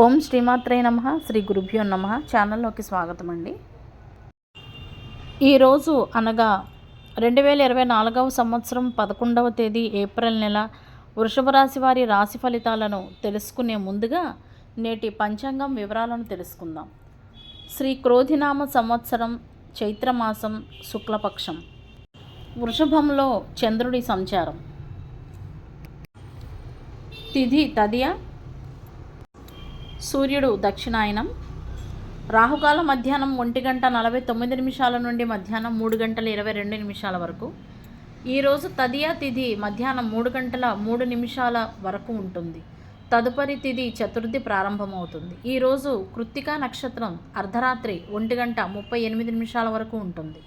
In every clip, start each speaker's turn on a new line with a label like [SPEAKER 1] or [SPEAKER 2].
[SPEAKER 1] ఓం శ్రీమాత్రే నమః. శ్రీ గురుభ్యో నమః. ఛానల్లోకి స్వాగతం అండి. ఈరోజు అనగా 2024వ సంవత్సరం 11వ తేదీ ఏప్రిల్ నెల వృషభ రాశి వారి రాశి ఫలితాలను తెలుసుకునే ముందుగా నేటి పంచాంగం వివరాలను తెలుసుకుందాం. శ్రీ క్రోధినామ సంవత్సరం చైత్రమాసం శుక్లపక్షం, వృషభంలో చంద్రుడి సంచారం, తిథి తదియ, సూర్యుడు దక్షిణాయనం, రాహుకాలం మధ్యాహ్నం 1:49 నుండి మధ్యాహ్నం 3:22 వరకు. ఈరోజు తదియా తిథి మధ్యాహ్నం 3:03 వరకు ఉంటుంది. తదుపరి తిథి చతుర్థి ప్రారంభమవుతుంది. ఈరోజు కృత్తికా నక్షత్రం అర్ధరాత్రి 1:38 వరకు ఉంటుంది.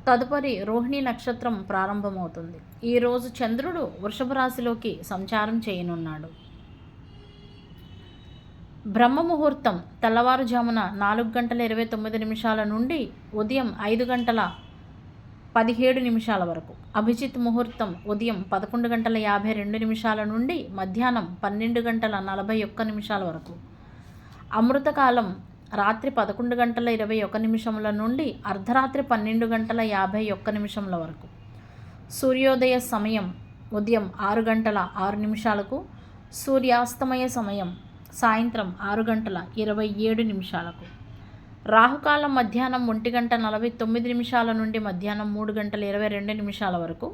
[SPEAKER 1] తదుపరి రోహిణి నక్షత్రం ప్రారంభమవుతుంది. ఈరోజు చంద్రుడు వృషభ రాశిలోకి సంచారం చేయనున్నాడు. బ్రహ్మ ముహూర్తం తెల్లవారుజామున 4:29 నుండి ఉదయం 5:17 వరకు. అభిజిత్ ముహూర్తం ఉదయం 11:52 నుండి మధ్యాహ్నం 12:41 వరకు. అమృతకాలం రాత్రి 11:21 నుండి అర్ధరాత్రి 12:51 వరకు. సూర్యోదయ సమయం ఉదయం 6:06, సూర్యాస్తమయ సమయం సాయంత్రం 6:27. రాహుకాలం మధ్యాహ్నం 1:49 నుండి మధ్యాహ్నం 3:22 వరకు.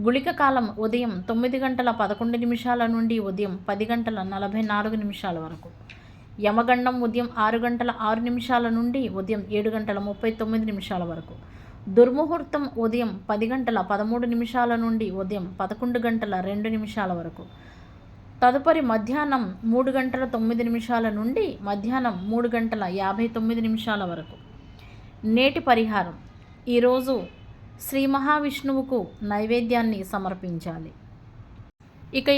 [SPEAKER 1] గుళిక కాలం ఉదయం 9:11 నుండి ఉదయం 10:44 వరకు. యమగండం ఉదయం 6:06 నుండి ఉదయం 7:39 వరకు. దుర్ముహూర్తం ఉదయం 10:13 నుండి ఉదయం 11:02 వరకు. తదుపరి మధ్యాహ్నం 3:09 నుండి మధ్యాహ్నం 3:59 వరకు. నేటి పరిహారం: ఈరోజు శ్రీ మహావిష్ణువుకు నైవేద్యాన్ని సమర్పించాలి.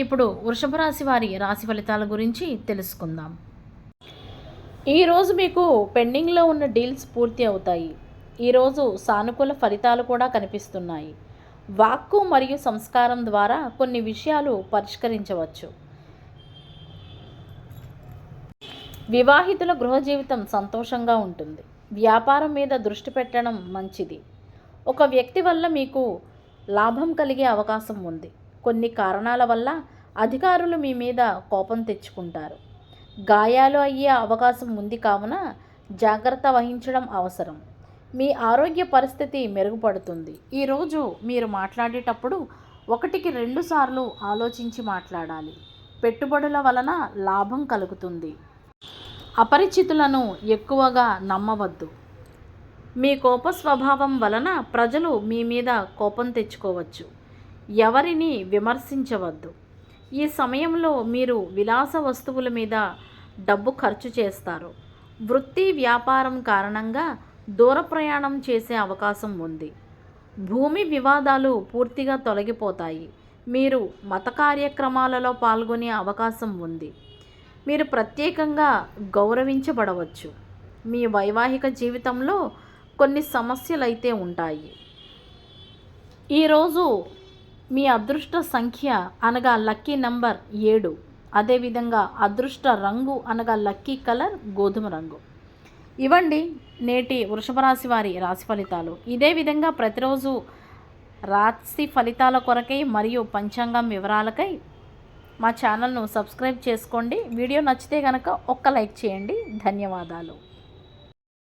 [SPEAKER 1] ఇప్పుడు వృషభ రాశి వారి రాశి ఫలితాల గురించి తెలుసుకుందాం. ఈరోజు మీకు పెండింగ్లో ఉన్న డీల్స్ పూర్తి అవుతాయి. ఈరోజు సానుకూల ఫలితాలు కూడా కనిపిస్తున్నాయి. వాక్కు మరియు సంస్కారం ద్వారా కొన్ని విషయాలు పరిష్కరించవచ్చు. వివాహితుల గృహ జీవితం సంతోషంగా ఉంటుంది. వ్యాపారం మీద దృష్టి పెట్టడం మంచిది. ఒక వ్యక్తి వల్ల మీకు లాభం కలిగే అవకాశం ఉంది. కొన్ని కారణాల వల్ల అధికారులు మీ మీద కోపం తెచ్చుకుంటారు. గాయాలు అయ్యే అవకాశం ఉంది కావున జాగ్రత్త వహించడం అవసరం. మీ ఆరోగ్య పరిస్థితి మెరుగుపడుతుంది. ఈరోజు మీరు మాట్లాడేటప్పుడు 1-2 సార్లు ఆలోచించి మాట్లాడాలి. పెట్టుబడుల వలన లాభం కలుగుతుంది. అపరిచితులను ఎక్కువగా నమ్మవద్దు. మీ కోప స్వభావం వలన ప్రజలు మీ మీద కోపం తెచ్చుకోవచ్చు. ఎవరిని విమర్శించవద్దు. ఈ సమయంలో మీరు విలాస వస్తువుల మీద డబ్బు ఖర్చు చేస్తారు. వృత్తి వ్యాపారం కారణంగా దూర ప్రయాణం చేసే అవకాశం ఉంది. భూమి వివాదాలు పూర్తిగా తొలగిపోతాయి. మీరు మత కార్యక్రమాలలో పాల్గొనే అవకాశం ఉంది. మీరు ప్రత్యేకంగా గౌరవించబడవచ్చు. మీ వైవాహిక జీవితంలో కొన్ని సమస్యలు అయితే ఉంటాయి. ఈరోజు మీ అదృష్ట సంఖ్య అనగా లక్కీ నంబర్ 7. అదేవిధంగా అదృష్ట రంగు అనగా లక్కీ కలర్ గోధుమ రంగు. ఇవండి నేటి వృషభ రాశి వారి రాశి ఫలితాలు. ఇదే విధంగా ప్రతిరోజు రాశి ఫలితాల కొరకై మరియు పంచాంగం వివరాలకై మా ఛానల్ను సబ్స్క్రైబ్ చేసుకోండి. వీడియో నచ్చితే కనుక ఒక్క లైక్ చేయండి. ధన్యవాదాలు.